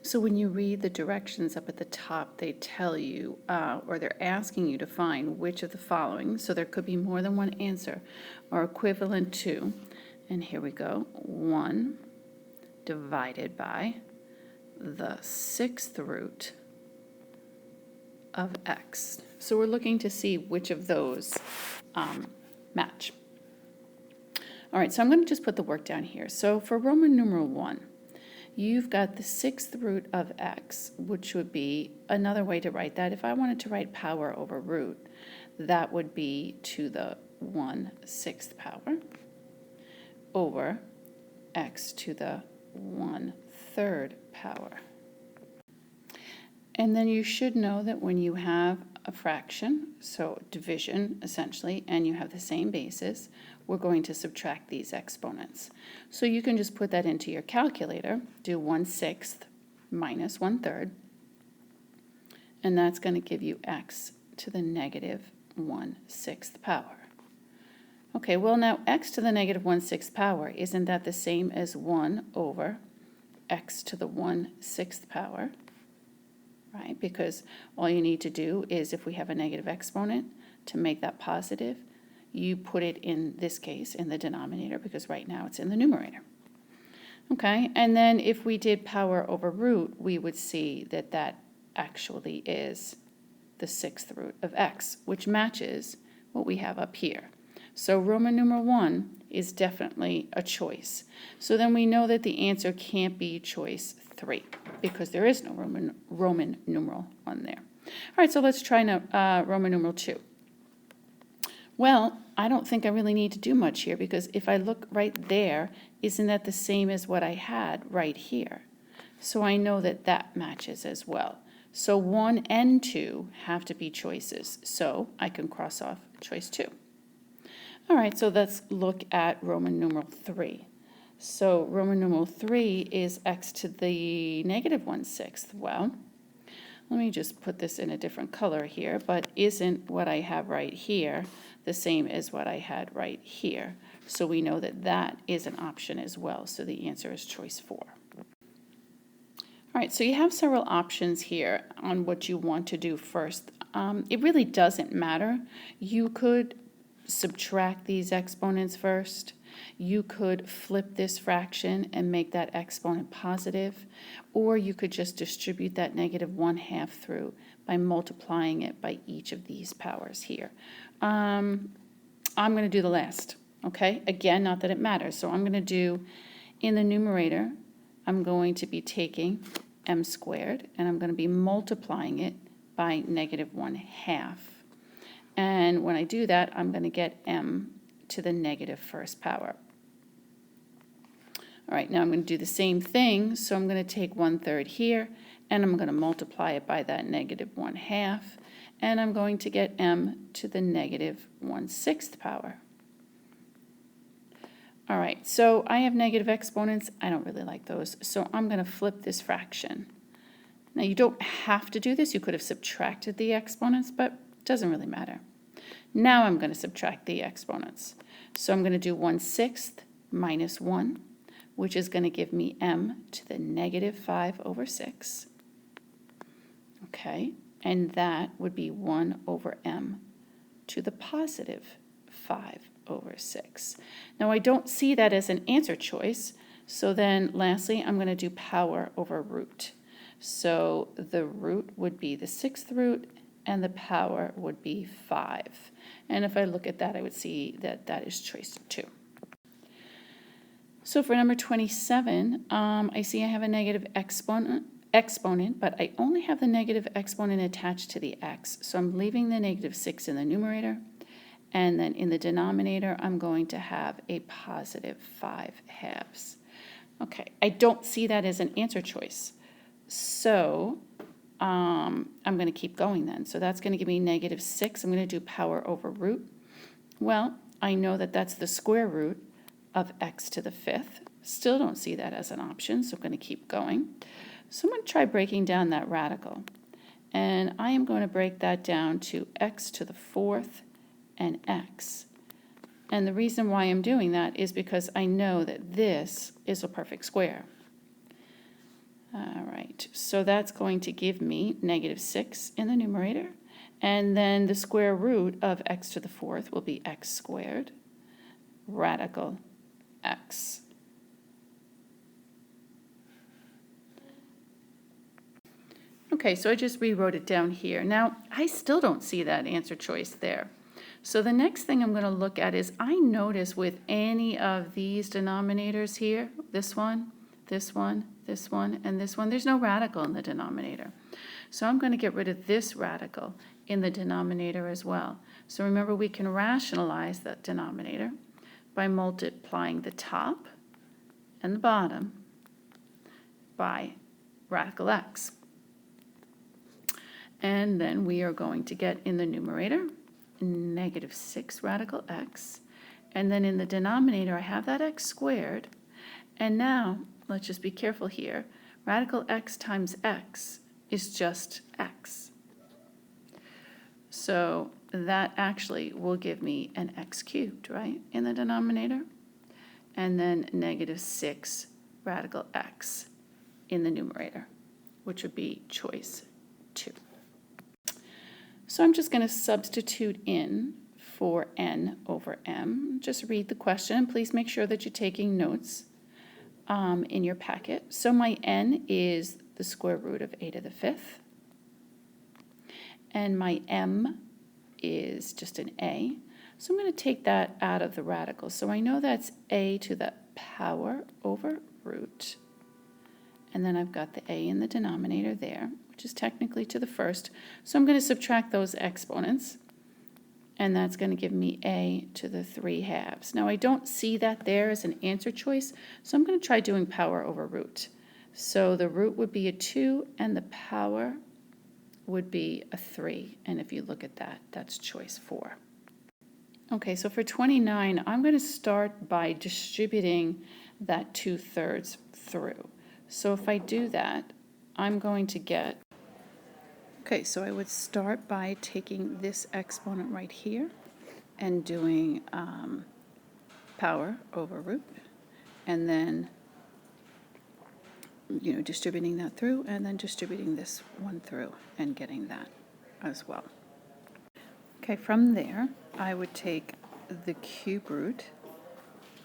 So when you read the directions up at the top, they tell you, or they're asking you to find which of the following, so there could be more than one answer, are equivalent to, and here we go, 1 divided by the 6th root of x. So we're looking to see which of those match. All right, so I'm going to just put the work down here. So for Roman numeral 1, you've got the 6th root of x, which would be another way to write that. If I wanted to write power over root, that would be to the 1/6 power over x to the 1/3 power. And then you should know that when you have a fraction, so division essentially, and you have the same basis, we're going to subtract these exponents. So you can just put that into your calculator, do 1/6 minus 1/3, and that's going to give you x to the negative 1/6 power. Okay, well now x to the negative 1/6 power, isn't that the same as 1 over x to the 1/6 power? Right, because all you need to do is, if we have a negative exponent, to make that positive, you put it in this case in the denominator, because right now it's in the numerator. Okay, and then if we did power over root, we would see that that actually is the 6th root of x, which matches what we have up here. So Roman numeral 1 is definitely a choice. So then we know that the answer can't be choice 3 because there is no Roman numeral on there. All right, so let's try Roman numeral 2. Well, I don't think I really need to do much here, because if I look right there, isn't that the same as what I had right here? So I know that that matches as well. So 1 and 2 have to be choices, so I can cross off choice 2. All right, so let's look at Roman numeral 3. So Roman numeral 3 is x to the negative 1/6. Well, let me just put this in a different color here, but isn't what I have right here the same as what I had right here? So we know that that is an option as well, so the answer is choice 4. All right, so you have several options here on what you want to do first. It really doesn't matter. You could subtract these exponents first. You could flip this fraction and make that exponent positive, or you could just distribute that negative 1/2 through by multiplying it by each of these powers here. I'm going to do the last, okay? Again, not that it matters. So I'm going to do, in the numerator, I'm going to be taking m squared, and I'm going to be multiplying it by negative 1/2. And when I do that, I'm going to get m to the negative 1st power. All right, now I'm going to do the same thing. So I'm going to take 1/3 here, and I'm going to multiply it by that negative 1/2, and I'm going to get m to the negative 1/6 power. All right, so I have negative exponents. I don't really like those, so I'm going to flip this fraction. Now, you don't have to do this. You could have subtracted the exponents, but it doesn't really matter. Now I'm going to subtract the exponents. So I'm going to do 1/6 minus 1, which is going to give me m to the negative 5/6. Okay, and that would be 1 over m to the positive 5/6. Now I don't see that as an answer choice, so then lastly I'm going to do power over root. So the root would be the 6th root, and the power would be 5. And if I look at that, I would see that that is choice 2. So for number 27, I see I have a negative exponent, but I only have the negative exponent attached to the x. So I'm leaving the negative 6 in the numerator, and then in the denominator, I'm going to have a positive 5/2. Okay, I don't see that as an answer choice. So I'm going to keep going then. So that's going to give me negative 6. I'm going to do power over root. Well, I know that that's the square root of x to the 5th. Still don't see that as an option, so I'm going to keep going. So I'm going to try breaking down that radical. And I am going to break that down to x to the 4th and x. And the reason why I'm doing that is because I know that this is a perfect square. All right. cubed. So that's going to give me -6 in the numerator. And then the square root of x to the 4th will be x squared radical x. Okay, so I just rewrote it down here. Now, I still don't see that answer choice there. So the next thing I'm going to look at is I notice with any of these denominators here, this one, this one, this one, and this one, there's no radical in the denominator. So I'm going to get rid of this radical in the denominator as well. So remember, we can rationalize that denominator by multiplying the top and the bottom by radical x. And then we are going to get in the numerator -6 radical x. And then in the denominator, I have that x squared. And now, let's just be careful here. Radical x times x is just x. So that actually will give me an x cubed, right, in the denominator. And then -6 radical x in the numerator, which would be choice 2. So I'm just going to substitute in for n over m. Just read the question, and please make sure that you're taking notes in your packet. So my n is the square root of a to the 5th. And my m is just an a. So I'm going to take that out of the radical. So I know that's a to the power over root. And then I've got the a in the denominator there, which is technically to the 1st. So I'm going to subtract those exponents, and that's going to give me a to the 3/2. Now I don't see that there as an answer choice, so I'm going to try doing power over root. So the root would be a 2, and the power would be a 3. And if you look at that, that's choice 4. Okay, so for 29, I'm going to start by distributing that 2/3 through. So if I do that, I'm going to get, okay, so I would start by taking this exponent right here and doing power over root, and then, distributing that through, and then distributing this one through and getting that as well. Okay, from there, I would take the cube root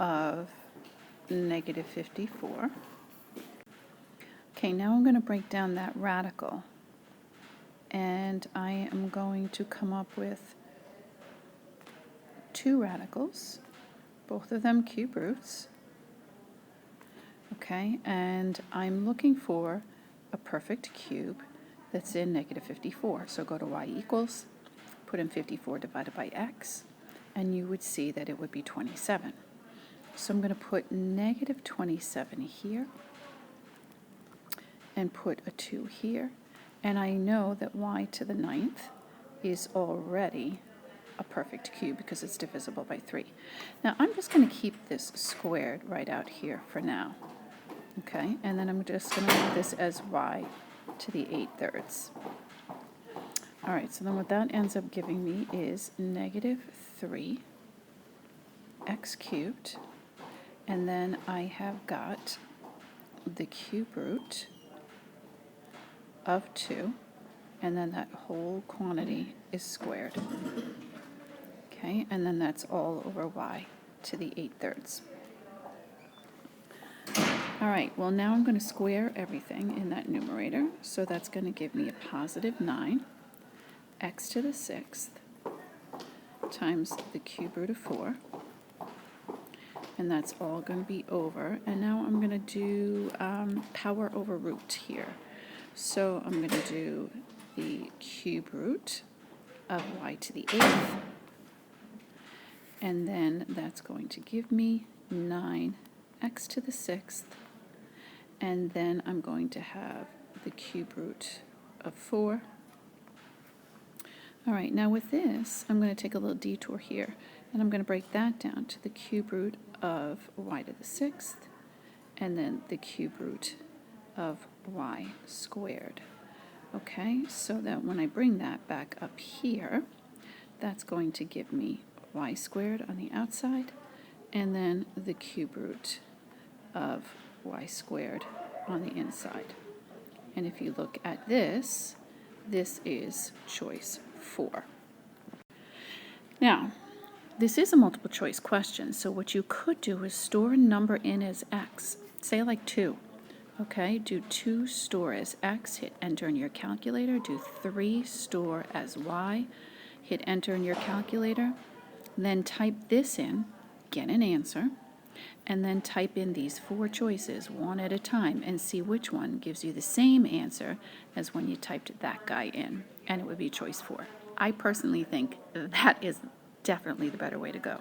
of -54. Okay, now I'm going to break down that radical, and I am going to come up with 2 radicals, both of them cube roots. Okay, and I'm looking for a perfect cube that's in -54. So go to y equals, put in 54 divided by x, and you would see that it would be 27. So I'm going to put -27 here, and put a 2 here, and I know that y to the 9th is already a perfect cube because it's divisible by 3. Now I'm just going to keep this squared right out here for now, okay, and then I'm just going to leave this as y to the 8/3. All right, so then what that ends up giving me is -3 x cubed, and then I have got the cube root of 2, and then that whole quantity is squared. Okay, and then that's all over y to the 8/3. All right, well now I'm going to square everything in that numerator, so that's going to give me a +9 x to the 6th times the cube root of 4, and that's all going to be over. And now I'm going to do power over root here. So I'm going to do the cube root of y to the 8th, and then that's going to give me 9x to the 6th, and then I'm going to have the cube root of 4. All right, now with this, I'm going to take a little detour here, and I'm going to break that down to the cube root of y to the 6th, and then the cube root of y squared. Okay, so that when I bring that back up here, that's going to give me y squared on the outside, and then the cube root of y squared on the inside. And if you look at this, this is choice 4. Now, this is a multiple choice question, so what you could do is store a number in as X. Say like 2. Okay, do 2 store as X, hit enter in your calculator. Do 3 store as Y, hit enter in your calculator. Then type this in, get an answer, and then type in these 4 choices one at a time and see which one gives you the same answer as when you typed that guy in, and it would be choice 4. I personally think that is definitely the better way to go.